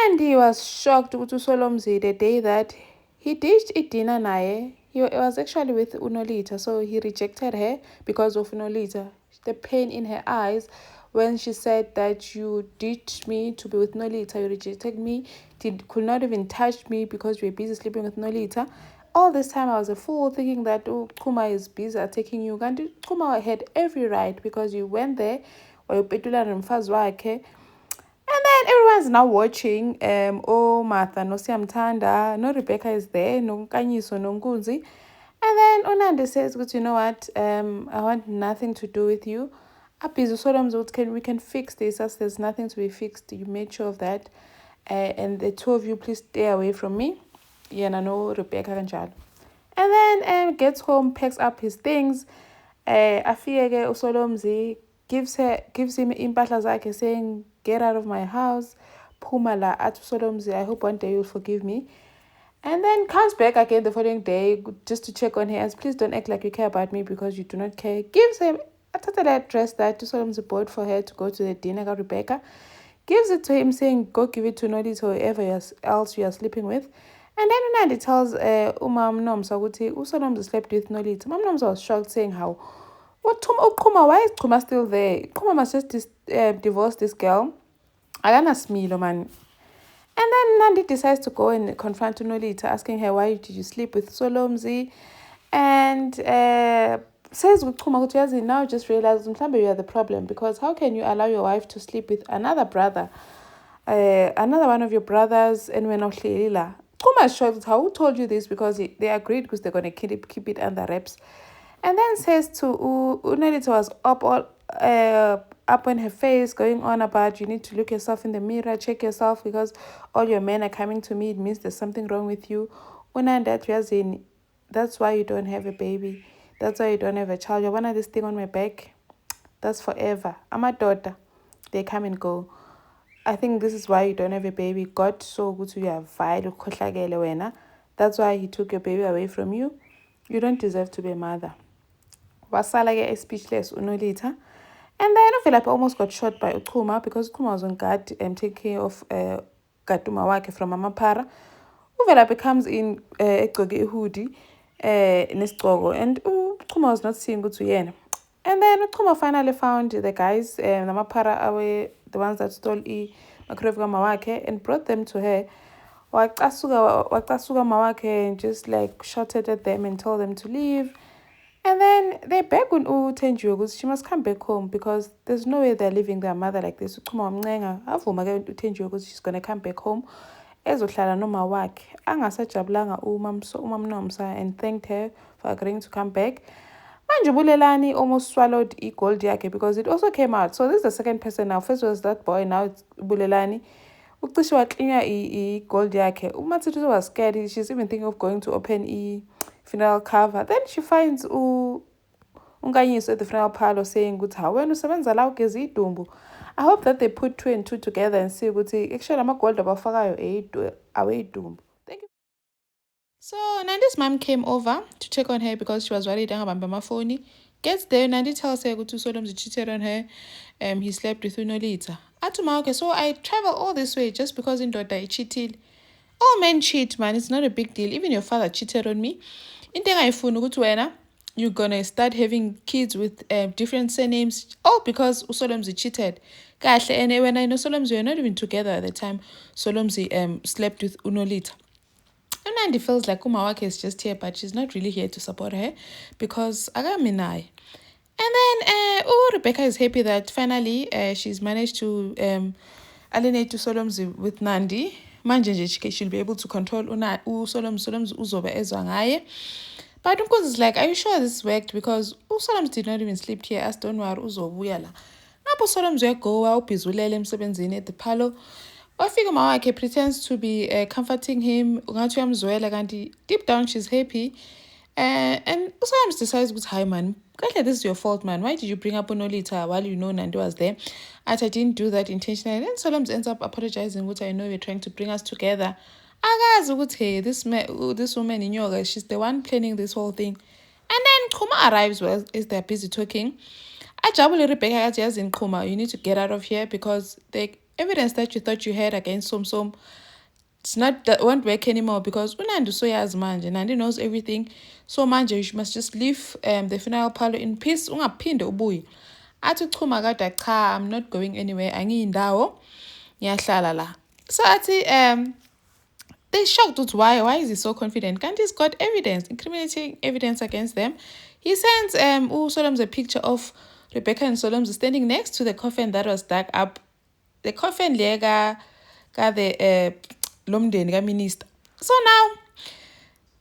Unandi was shocked to Solomzi the day that he dished it dinner naye. He was actually with Unolita, so he rejected her because of Unolita. The pain in her eyes when she said that you ditched me to be with Nolita, you rejected me, could not even touch me because you were busy sleeping with Nolita. All this time I was a fool thinking that Kuma is busy taking you. And Kuma had every right because you went there wayopetula nomfazi wakhe. And then everyone's now watching. Oh, Martha, no Siamtanda, no Rebecca is there, no Kanyiso, no Nkunzi. And then Unandi says, "But you know what? I want nothing to do with you. We can fix this as there's nothing to be fixed. You made sure of that. And the two of you, please stay away from me. Yeah, no Rebecca and Chad." And then gets home, packs up his things. Afike uSolomzi gives him impahla zakhe saying, "Get out of my house. Phuma la athi uSolomzi, I hope one day you'll forgive me." And then comes back again the following day just to check on her. As, "Please don't act like you care about me because you do not care." Gives him a total dress that Usolomzi bought for her to go to the dinner with Rebecca. Gives it to him saying, "Go give it to Nolita or whoever else you are sleeping with." And then Unandi tells Umam Nomsa ukuthi uSolomzi slept with Nolita. Mam Nomsa was shocked, saying how, why is Chuma still there? Chuma must just divorce this girl. Akanasmilo, man. And then Nandi decides to go and confront Nolita, asking her, "Why did you sleep with Solomzi?" And says with Chuma, now just realized you are the problem, because how can you allow your wife to sleep with another brother, another one of your brothers, and we're not Lila? Chuma is shocked, how, who told you this? Because they agreed because they're going to keep it under wraps. And then says to Unolita was up on her face, going on about, "You need to look yourself in the mirror, check yourself, because all your men are coming to me. It means there's something wrong with you. That's why you don't have a baby. That's why you don't have a child. You want this thing on my back? That's forever. I'm a daughter. They come and go. I think this is why you don't have a baby. God so good to you have vile. That's why he took your baby away from you. You don't deserve to be a mother." Wasala speechless Unolita. And then Philip almost got shot by Uchuma because Uchuma was on guard taking care of Gatuma wake from Amapara. Uvela comes in egcoke hoodie nesgqoko, and Uchuma was not seeing good to yena. And then Uchuma finally found the guys, Amapara away, the ones that stole microwave mawake, and brought them to her. Waqasuka mawake and just like shouted at them and told them to leave. And then they beg on Tenjiwe because she must come back home, because there's no way they're leaving their mother like this. Tenjiwe because she's going to come back home. Ezohlala noma wakhe. Angasajabulanga umam Nomsa and thanked her for agreeing to come back. Manje Bulelani almost swallowed gold yakhe because it also came out. So this is the second person now. First was that boy, now it's Bulelani. Ucishe waklinya gold yakhe. Umatsituzo was scared. She's even thinking of going to open funeral cover. Then she finds Unganyiso at the funeral parlor saying, "When usebenza la ugeza idumbu." I hope that they put 2 and 2 together and see ukuthi actually ama-gold abafakayo aweyidumbu. Thank you. So Nandi's mom came over to check on her because she was worried angabambe amafoni. Gets there, Nandi tells her ukuthi uSolomzi cheated on her. He slept with Unolita. Atuma, okay, so I travel all this way just because indoda cheated. All men cheat, man. It's not a big deal. Even your father cheated on me. You're gonna start having kids with different surnames, all because Solomzi cheated. And when I know Solomzi, we're not even together at the time. Solomzi slept with Unolita. And Nandi feels like Umawake is just here, but she's not really here to support her because Agaminai. And then Rebecca is happy that finally she's managed to alienate to Solomzi with Nandi. Manje she'll be able to control Solomzi uzobe ezwa ngaye. But Unkosi is like, "Are you sure this worked? Because Solomzi did not even sleep here. As don't worry, uzobuya la." Napo Solomzi uyagowa ubhizulele emsebenzini at the palo. Wafika mawakhe pretends to be comforting him. Ungathi uyamzwela kanti deep down she's happy. And Solomzi decides, "Hi man, this is your fault, man. Why did you bring up Unolita while you know Nandi was there?" I didn't do that intentionally. And then Solomzi ends up apologizing, which I know you're trying to bring us together. Hey, this woman in yoga, she's the one planning this whole thing. And then Kuma arrives as they're busy talking. Ajabule Rebecca in Kuma, you need to get out of here because evidence that you thought you had against Som it's not that won't work anymore because uNandi usoyazi manje. Nandi knows everything. So manje you must just leave the funeral parlor in peace. Ungaphinde ubuye. Athi uchuma kade cha, I'm not going anywhere. Angiyindawo. Ngiyahlala la. So athi they shocked with why is he so confident? Kanti he's got evidence, incriminating evidence against them. He sends uSolomz a picture of Rebecca and Solomz standing next to the coffin that was dug up. The coffin lega ka the Lomdeni ka minister. So now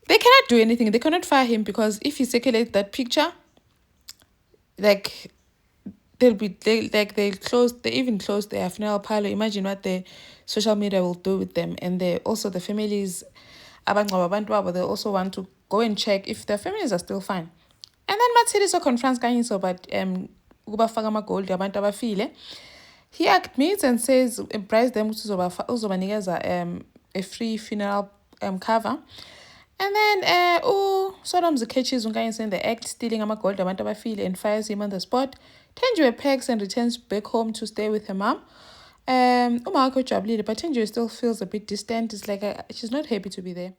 they cannot do anything. They cannot fire him because if he circulates that picture, like they even close their funeral parlor. Imagine what the social media will do with them, and also the families. They also want to go and check if their families are still fine. And then Matsiriso confronts Kanyiso, but gold abantu abafile. He admits and says embrace them uzobanikeza a free funeral cover. And then Solomz catches Unkanyisa in the act, stealing gold abantu abafile and fires him on the spot. Thenjiwe packs and returns back home to stay with her mom. Umawakhe ujabulile, but Thenjiwe still feels a bit distant. It's like she's not happy to be there.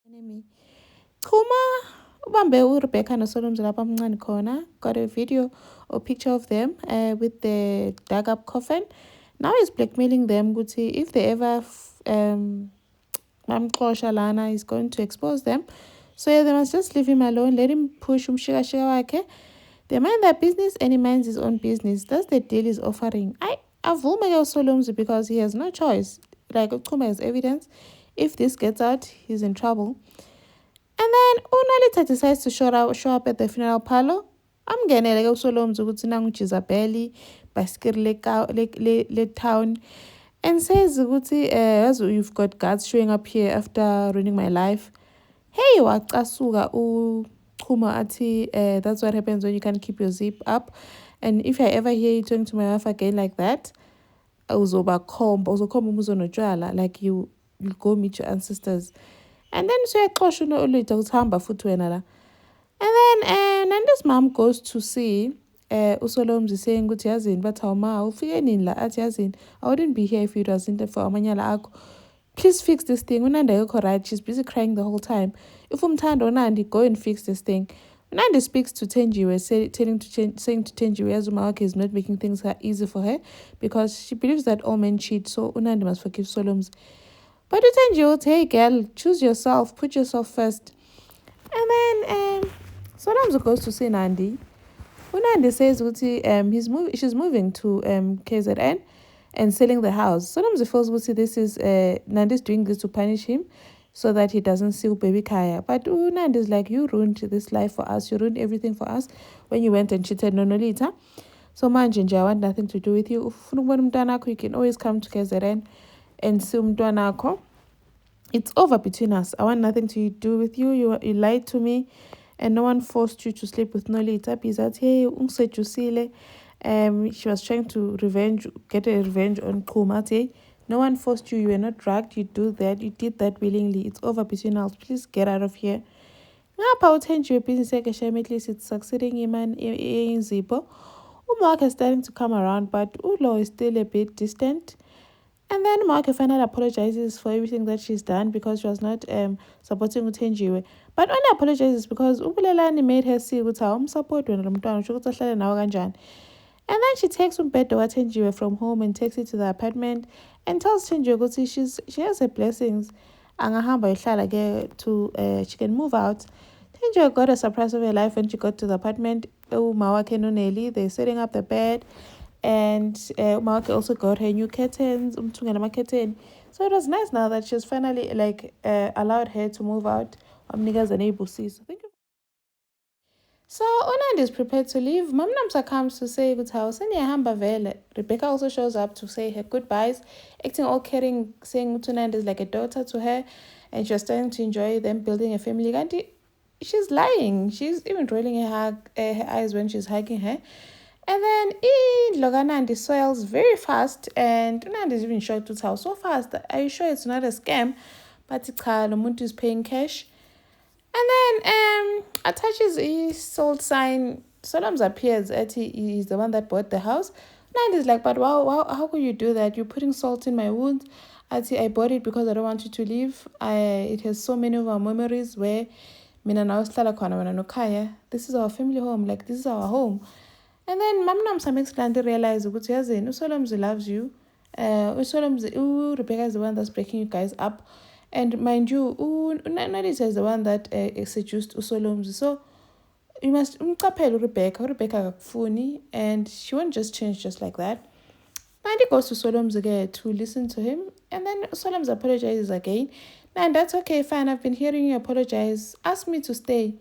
Enemy. Chuma ubambe uRebecca noSolomz lapha omncane khona. Got a video or picture of them with the dug up coffin. Now he's blackmailing them. If they ever Lana is going to expose them. So yeah, they must just leave him alone. Let him push umshika wakhe. They mind their business and he minds his own business. That's the deal he's offering. I've Solomz because he has no choice. Like Uchuma has evidence. If this gets out, he's in trouble. And then uNolita decides to show up at the funeral parlor. I'm getting like Solomz ukuthi nangu Jizabeli baskir le town and says as you've got guards showing up here after ruining my life. Hey, waqasuka Chuma ati that's what happens when you can't keep your zip up. And if I ever hear you talking to my wife again like that, like you go meet your ancestors. And then so and then Nandi's mom goes to see uSolomz is saying ukuthi yazini bathi awuma ufike nini la athi yazini I wouldn't be here if it wasn't for amanyala akho. Please fix this thing. Unandi ayikho right. She's busy crying the whole time. If umthanda uNandi, go and fix this thing. Nandi speaks to Thenjiwe, saying to Thenjiwe as umawakhe is not making things easy for her because she believes that all men cheat, so Unandi must forgive Solomz. But Thenjiwe will say, hey girl, choose yourself, put yourself first. And then Solomz goes to see Nandi. Unandi says she's moving to KZN and selling the house. Solomz feels this is Nandi's doing this to punish him so that he doesn't sue baby Kaya. But Nandi's like, you ruined this life for us. You ruined everything for us when you went and cheated Nonolita. So manje, I want nothing to do with you. You can always come to KZN and sue mntwanakho. It's over between us. I want nothing to do with you. You lied to me. And no one forced you to sleep with Nolita. Because hey, she was trying to get a revenge on Kumate. No one forced you. You were not drugged. You did that willingly. It's over between us. Please get out of here. Your business at least it's succeeding in Zibo. Umawakhe is starting to come around, but Ulo is still a bit distant. And then Umawakhe finally apologizes for everything that she's done because she was not supporting Thenjiwe. But only apologizes because Ubulelani made her see ukuthi support wena lo mntwana usho ukuthi ahlale nawe kanjani. And then she takes Umbedo wa Thenjiwe from home and takes it to the apartment and tells Thenjiwe ukuthi she has her blessings. Angahamba ihlala ke she can move out. Thenjiwe got a surprise of her life when she got to the apartment. Umawakhe noNelly, they're setting up the bed. And Umawakhe also got her new curtains, curtain. So it was nice now that she's finally allowed her to move out. So Unandi is prepared to leave. Mamnamsa comes to say good house and Hamba Vele. Rebecca also shows up to say her goodbyes, acting all caring, saying Unandi is like a daughter to her, and she was starting to enjoy them building a family. And she's lying. She's even rolling her eyes when she's hugging her. And then Loganandi swells very fast, and Unandi is even shocked to how so fast. Are you sure it's not a scam? But Lomuntu is paying cash. And then attaches his sold sign. Solomz appears at he's the one that bought the house. Nandi's like, but how could you do that? You're putting salt in my wounds. I bought it because I don't want you to leave. It has so many of our memories where mina nawe sihlala khona wena nokhaya. This is our family home. Like, this is our home. And then Mamnomsa makes Lanti realize ukuthi yazini uSolomzi loves you. Rebecca is the one that's breaking you guys up. And mind you, Nalisa is the one that seduced uSolomzi. So you must umcaphele Rebecca akakufuni, and she won't just change just like that. Nandi goes to Solom's again to listen to him, and then Solom's apologizes again. And that's okay, fine, I've been hearing you apologize. Ask me to stay.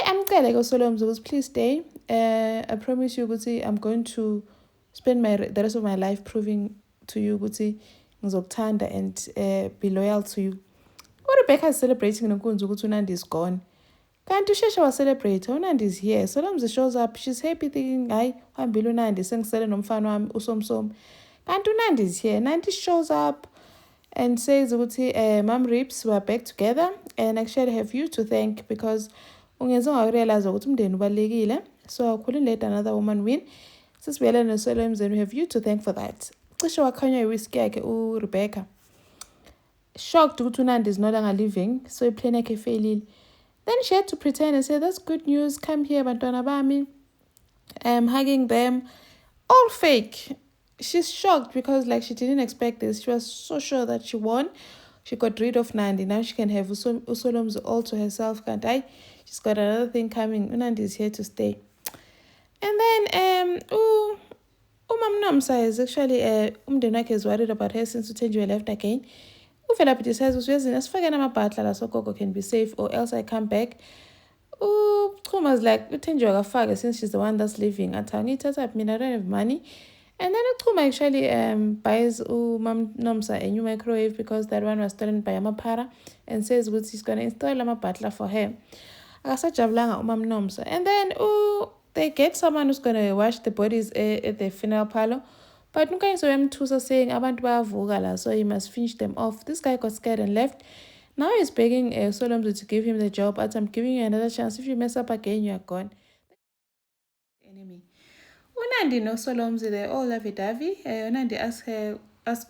I'm go Solom's, please stay. I promise you, Guti, I'm going to spend the rest of my life proving to you, Guti, ngizokuthanda and be loyal to you. Rebecca is celebrating Nkunzi ukuthi uNandi is gone. Kanti usheshe waselebrate, uNandi is here. Solomzi shows up, she's happy thinking, hayi, uhambile uNandi, sengisele nomfana wami uSomsom. Kanti uNandi is here. Nandi shows up and says ukuthi Mom Rips, we're back together and actually have you to thank because ungenze ungarealize ukuthi umndeni ubalekile. So I couldn't let another woman win. Sisibuyele noSolomzi and we have you to thank for that. Cishe wakhanya iwhiskey yakhe uRebecca. Shocked ukuthi uNandi is no longer living, so iplane yakhe ifailile. Then she had to pretend and say, that's good news, come here, bantwana bami. Hugging them. All fake. She's shocked because she didn't expect this. She was so sure that she won. She got rid of Nandi. Now she can have Usolomzi all to herself, can't I? She's got another thing coming. Nandi is here to stay. And then Mamnomsa is actually umdenake is worried about her since Utenjiwe left again. Uvelaphi decides ukuthi asifake namabhatla la so Gogo can be safe or else I come back. Chuma's like, Utenjiwe akafake since she's the one that's leaving. Athi angiyithatha mina, I don't have money. And then Chuma actually buys Mamnomsa a new microwave because that one was stolen by Amapara and says he's going to install amabhatla for her. Akasajabulanga uMamnomsa. And then they get someone who's going to wash the bodies at the funeral parlor. But Nukayinso Mtusa saying abantu bayavuka la, so he must finish them off. This guy got scared and left. Now he's begging Solomzi to give him the job. But I'm giving you another chance. If you mess up again, you are gone. Enemy. Unandi no Solomzi, they're all lovey-dovey. Unandi asks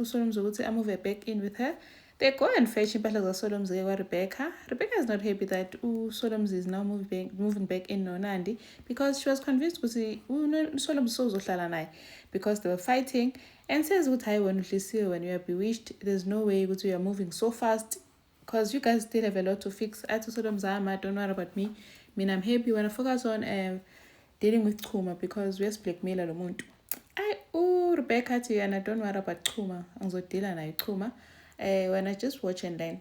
Solomzi to move back in with her. They go and fetch impahla zaSolomzi kwa Rebecca. Rebecca is not happy that Solomzi is now moving back in no Nandi because she was convinced ukuthi Solomzi uzohlala naye because they were fighting, and says ukuthi when you are bewitched, there's no way you are moving so fast because you guys still have a lot to fix. I told Solomzi, don't worry about me. I'm happy when I focus on dealing with Chuma because we have blackmail lo muntu. Rebecca and I don't worry about Chuma. Angizodila naye Chuma. When I just watch and learn.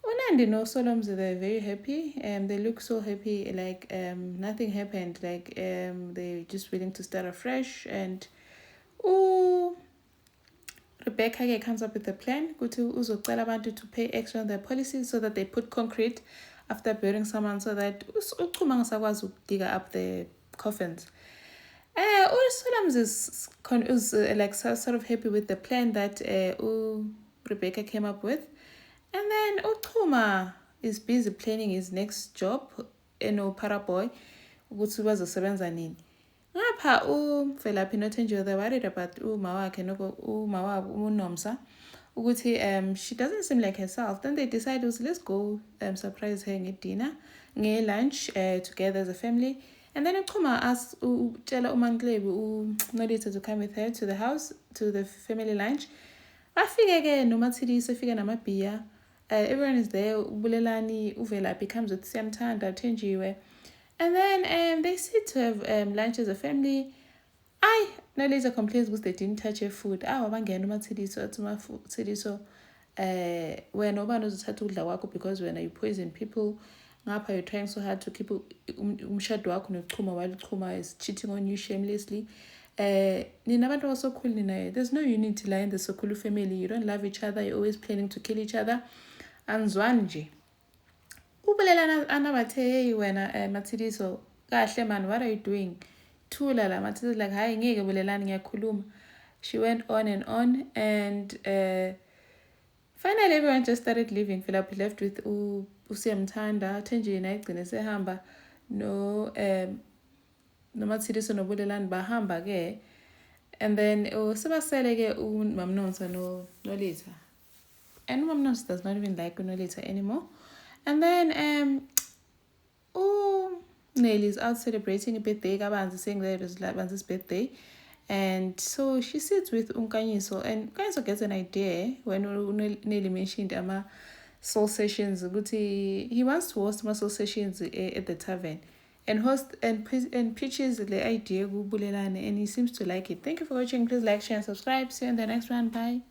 Unandi no Solomzi, they're very happy. They look so happy, like nothing happened. Like they're just willing to start afresh. And Rebecca comes up with a plan. Ukuthi uzocela abantu to pay extra on their policies so that they put concrete after burying someone so that uChuma ngasakwazi dig up the coffins. Solomzi is like sort of happy with the plan that Rebecca came up with. And then uChuma is busy planning his next job Paraboy ukuthi bazosebenza nini. Ngapha uVelaphi noThenjiwe, they're worried about umawakhe umawabo uNomsa ukuthi she doesn't seem like herself. Then they decide let's go surprise her dinner, lunch together as a family. And then uChuma asks utshela uMaNclebi uNolitha to come with her to the house to the family lunch. Afike noMathilisa, afike namabhiya. Everyone is there. Ubulelani, uVelaphi comes with Siyamthanda, Thenjiwe. And then they sit to have lunch as a family. Nolitha complains because they didn't touch her food. Wabangena uMathiliso athi uMathiliso wena ubani uzothatha ukudla kwakho because wena you poison people. Ngapha you're trying so hard to keep umshado wakho noChuma while uChuma is cheating on you shamelessly. Nina abantu abasokhulu nina, there's no unity la in the Sokhulu family. You don't love each other, you're always planning to kill each other. Anzwani nje. Ubulelana anabathe hey wena Mathiliso, kahle man, what are you doing? Thula la. Mathiliso like hayi ngeke bulelani ngiyakhuluma. She went on and finally everyone just started leaving. Philip left with uSiyamthanda, Thenjiwe naye igcine sehamba no Mathiliso noBulelani bahamba ke. And then sebasele-ke uMamnonsa noLitha. And Mamnonsa does not even like uNolitha anymore. And then Nelly is out celebrating a birthday, kabanzi, saying that it was Banzi's birthday. And so she sits with Unkanyiso, and Unkanyiso gets an idea when Nelly mentioned soul sessions. He wants to host soul sessions at the tavern. And pitches the idea, and he seems to like it. Thank you for watching. Please like, share, and subscribe. See you in the next one. Bye.